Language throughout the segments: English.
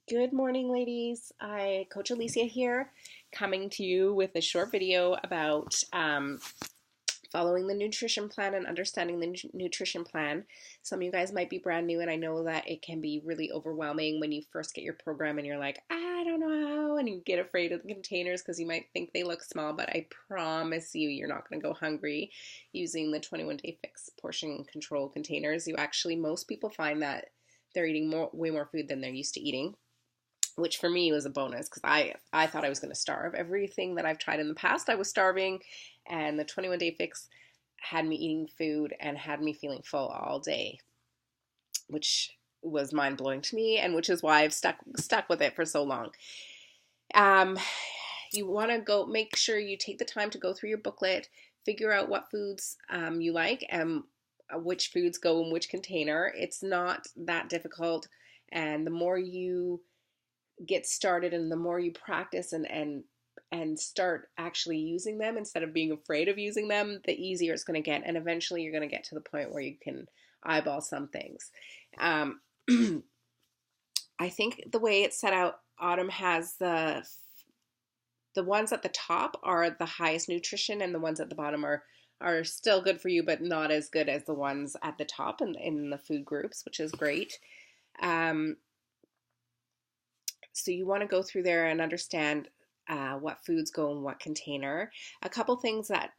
Good morning, ladies. Coach Alicia here, coming to you with a short video about following the nutrition plan and understanding the nutrition plan. Some of you guys might be brand new, and I know that it can be really overwhelming when you first get your program and you're like, I don't know how, and you get afraid of the containers because you might think they look small, but I promise you, you're not going to go hungry using the 21 Day Fix portion control containers. Most people find that they're eating way more food than they're used to eating, which for me was a bonus because I thought I was going to starve. Everything that I've tried in the past, I was starving, and the 21 Day Fix had me eating food and had me feeling full all day, which was mind blowing to me, and which is why I've stuck with it for so long. You want to make sure you take the time to go through your booklet, figure out what foods you like and which foods go in which container. It's not that difficult, and the more you get started and the more you practice and start actually using them instead of being afraid of using them, the easier it's going to get, and eventually you're going to get to the point where you can eyeball some things. I think the way it's set out, Autumn has the ones at the top are the highest nutrition, and the ones at the bottom are still good for you, but not as good as the ones at the top in the food groups, which is great. So you want to go through there and understand what foods go in what container. A couple things that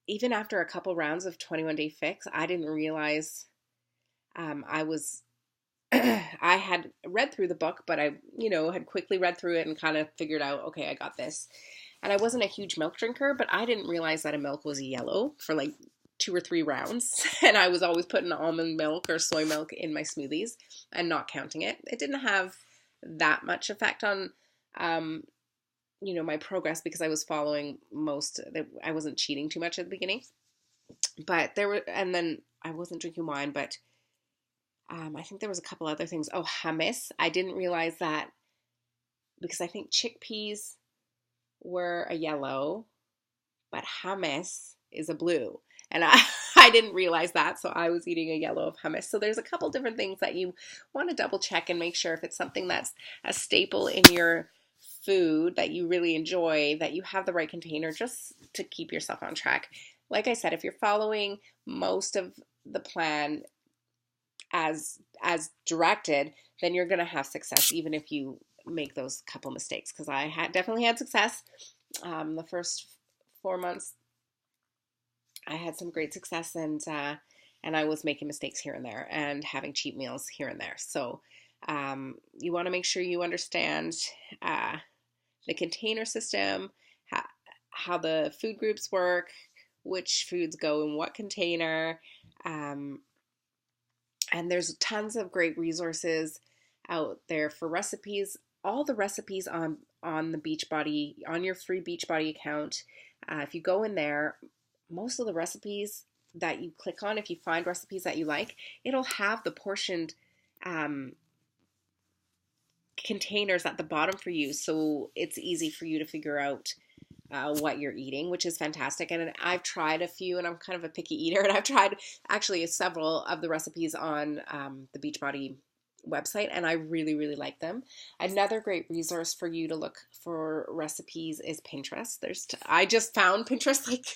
even after a couple rounds of 21 Day Fix, I didn't realize I had read through the book, but I, had quickly read through it and kind of figured out, okay, I got this. And I wasn't a huge milk drinker, but I didn't realize that a milk was yellow for like 2 or 3 rounds. And I was always putting almond milk or soy milk in my smoothies and not counting it. It didn't have that much effect on, my progress because I was following I wasn't cheating too much at the beginning. But and then I wasn't drinking wine, but I think there was a couple other things. Oh, hummus. I didn't realize that because I think chickpeas were a yellow, but hummus is a blue. And I didn't realize that, so I was eating a yellow of hummus. So there's a couple different things that you want to double check and make sure if it's something that's a staple in your food that you really enjoy, that you have the right container just to keep yourself on track. Like I said, if you're following most of the plan as directed, then you're going to have success even if you make those couple mistakes, because I definitely had success. The first 4 months I had some great success, and I was making mistakes here and there and having cheat meals here and there. So you want to make sure you understand the container system, how the food groups work, which foods go in what container. And there's tons of great resources out there for recipes. All the recipes on the Beachbody, on your free Beachbody account, if you go in there, most of the recipes that you click on, if you find recipes that you like, it'll have the portioned containers at the bottom for you, so it's easy for you to figure out what you're eating, which is fantastic. And I've tried a few, and I'm kind of a picky eater, and I've tried actually several of the recipes on the Beachbody website, and I really, really like them. Another great resource for you to look for recipes is Pinterest. I just found Pinterest like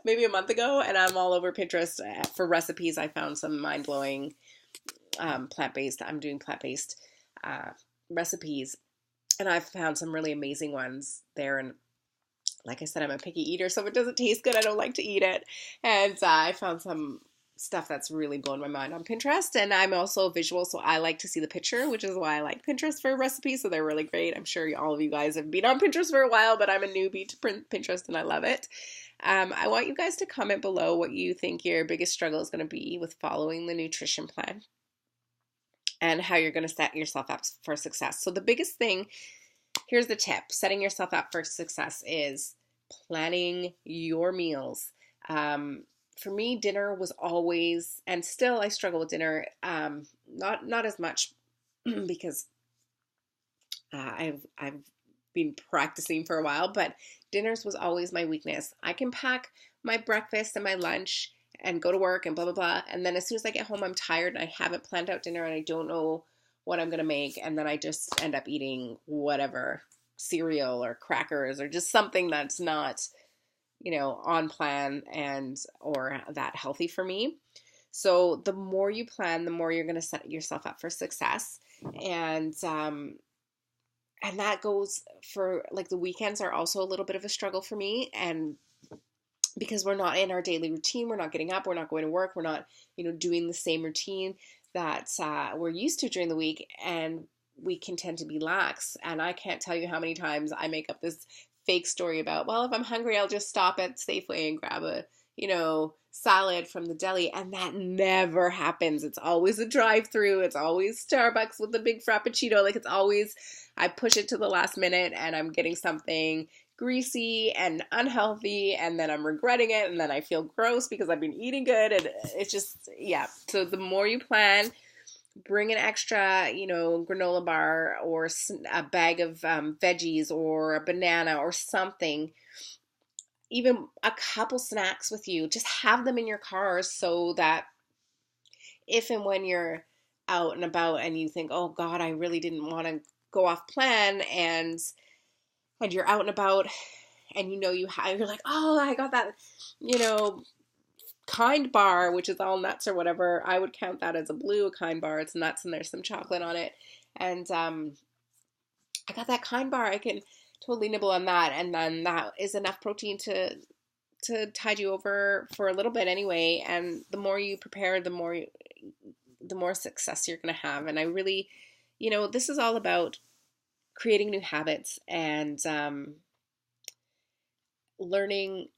maybe a month ago, and I'm all over Pinterest for recipes. I found some mind-blowing plant-based. I'm doing plant-based recipes, and I've found some really amazing ones there. And like I said, I'm a picky eater, so if it doesn't taste good, I don't like to eat it. And I found some stuff that's really blown my mind on Pinterest. And I'm also visual, so I like to see the picture, which is why I like Pinterest for recipes. So they're really great. I'm sure all of you guys have been on Pinterest for a while, but I'm a newbie to Pinterest and I love it. I want you guys to comment below what you think your biggest struggle is going to be with following the nutrition plan and how you're going to set yourself up for success. So the biggest thing, here's the tip, setting yourself up for success is planning your meals. For me, dinner was always, and still I struggle with dinner, not as much because I've been practicing for a while, but dinners was always my weakness. I can pack my breakfast and my lunch and go to work and blah, blah, blah. And then as soon as I get home, I'm tired and I haven't planned out dinner and I don't know what I'm going to make, and then I just end up eating whatever cereal or crackers or just something that's not, on plan and or that healthy for me. So the more you plan, the more you're going to set yourself up for success. And that goes for like the weekends are also a little bit of a struggle for me, and because we're not in our daily routine, we're not getting up, we're not going to work, we're not, doing the same routine that we're used to during the week, and we can tend to be lax. And I can't tell you how many times I make up this fake story about, well, if I'm hungry, I'll just stop at Safeway and grab a, salad from the deli. And that never happens. It's always a drive-through. It's always Starbucks with a big Frappuccino. Like it's always, I push it to the last minute and I'm getting something greasy and unhealthy, and then I'm regretting it, and then I feel gross because I've been eating good, and it's just, yeah. So the more you plan, bring an extra, granola bar or a bag of veggies or a banana or something, even a couple snacks with you. Just have them in your cars so that if and when you're out and about and you think, oh God, I really didn't want to go off plan, and you're out and about and you're like, oh, I got that, Kind bar, which is all nuts or whatever. I would count that as a Kind bar. It's nuts and there's some chocolate on it. And I got that Kind bar. I can totally nibble on that, and then that is enough protein to tide you over for a little bit anyway. And the more you prepare, the more success you're going to have. And I really, this is all about creating new habits and learning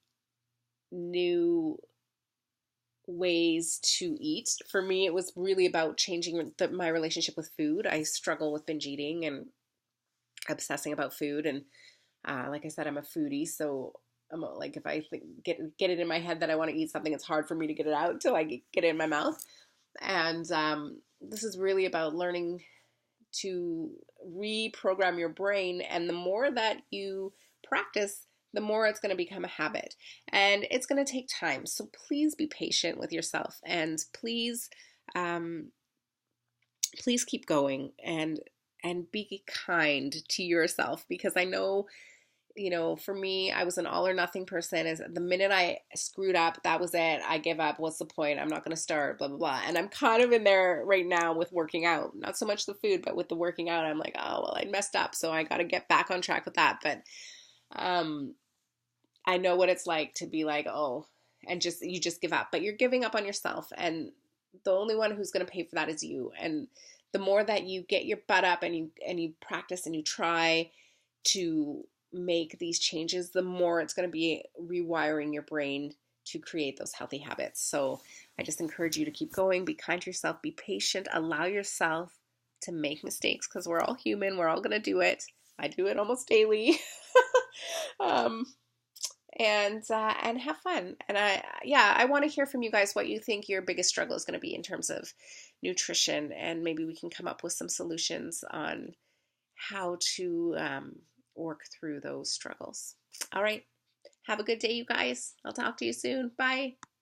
new ways to eat. For me, it was really about changing my relationship with food. I struggle with binge eating and obsessing about food. And like I said, I'm a foodie. So I'm like, if I get it in my head that I want to eat something, it's hard for me to get it out until I get it in my mouth. And this is really about learning to reprogram your brain. And the more that you practice, the more it's going to become a habit. And it's going to take time. So please be patient with yourself, and please keep going, and be kind to yourself, because I know, for me, I was an all or nothing person. Is the minute I screwed up, that was it. I give up. What's the point? I'm not going to start, blah, blah, blah. And I'm kind of in there right now with working out. Not so much the food, but with the working out, I'm like, oh, well, I messed up, so I got to get back on track with that. But I know what it's like to be like, oh, and you just give up, but you're giving up on yourself. And the only one who's going to pay for that is you. And the more that you get your butt up and you practice and you try to make these changes, the more it's going to be rewiring your brain to create those healthy habits. So I just encourage you to keep going, be kind to yourself, be patient, allow yourself to make mistakes, because we're all human. We're all going to do it. I do it almost daily. And have fun. And I want to hear from you guys what you think your biggest struggle is going to be in terms of nutrition, and maybe we can come up with some solutions on how to work through those struggles. All right. Have a good day, you guys. I'll talk to you soon. Bye.